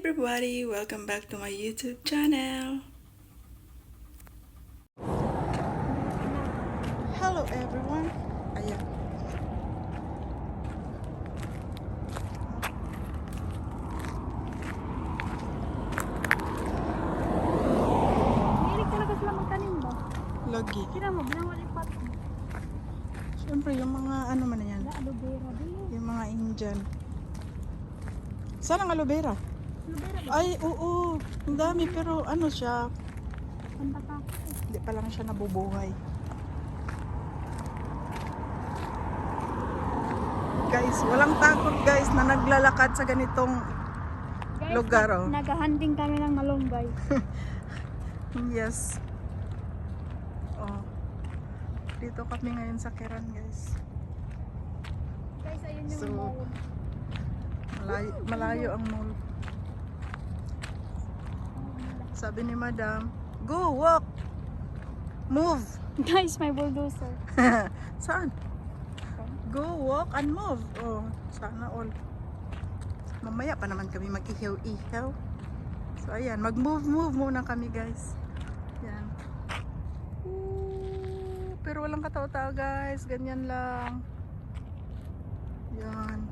everybody, welcome back to my YouTube channel. Hello everyone. Ayan. Hilig talaga sila magtanim ba? Logi. Kira mo, binawal ipat. Siyempre yung mga ano man na yan. Wala, aloe vera. Dili. Yung mga Indian. Saan ang aloe vera? Aloe vera ba? Ay, oo. Ang dami pero ano siya. Pantaka. Hindi pa lang siya nabubuhay. Guys, walang takot guys na naglalakad sa ganitong Guys, lugar, oh. Nag-hunting kami ng malunggay. Yes. Oh. Dito kami ngayon sa Kiran, guys. Guys, ayun yung So, mall. malayo ang mall. Sabi ni Madam, go walk. Move. Guys, may bulldozer. Saan? Go walk and move. Oh, sana all. Mamaya pa naman kami mag-ihaw-ihaw. So ayan, mag-move muna kami, guys. Yan. Ooh, pero walang katao-tao, guys. Ganyan lang. Yan.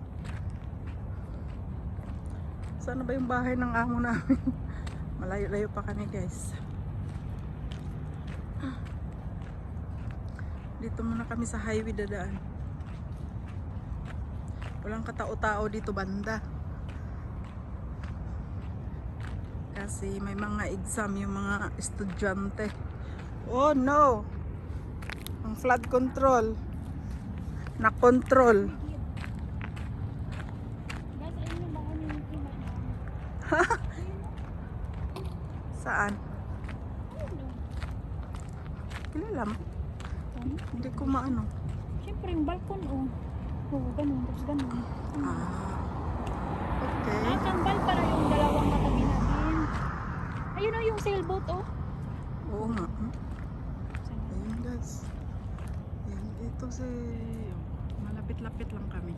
Sana ba yung bahay ng amo namin? Malayo-layo pa kami, guys. Dito muna kami sa highway dadaan. Walang katao-tao dito banda. Kasi may mga exam yung mga estudyante. Oh no! Ang flood control. Na-control. Guys, ayun yung bahay ni Mickey Mouse. Saan? Kilala mo? Hindi ko maano. Siyempre, yung balkon, oh. Oo, ganun, tapos ganun. Ah. Okay. Nakakambal para yung dalawang katabi natin. Ayun, oh, yung sailboat, oh. Oo nga. Ayun, guys. Ayan, dito si malapit-lapit lang kami.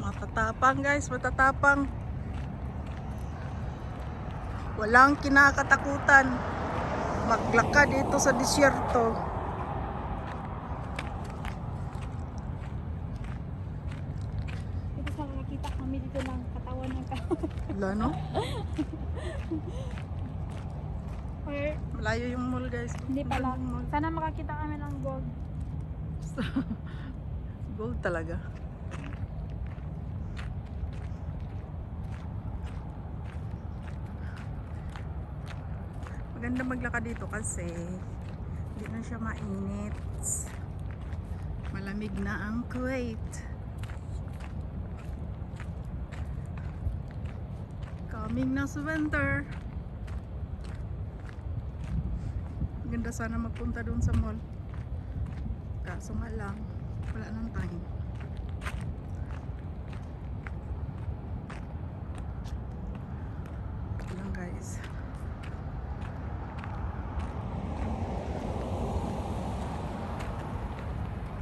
Matatapang, guys, matatapang. Walang kinakatakutan maglakad dito sa disyerto. Dito sa nakakita kami dito ng katawan ng Wala, no? Or, Malayo yung mall, guys. hindi pala. Yung mall. Sana makakita kami ng gold. Gold talaga. Maganda maglakad dito kasi hindi na siya mainit. Malamig na ang Kuwait. Coming na sa winter. Maganda sana magpunta doon sa mall. Kaso nga lang, wala nang time. Ito lang, guys.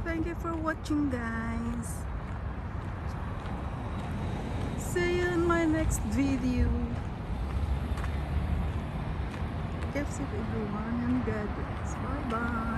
Thank you for watching, guys. See you in my next video. Keep safe everyone and God bless. Bye bye.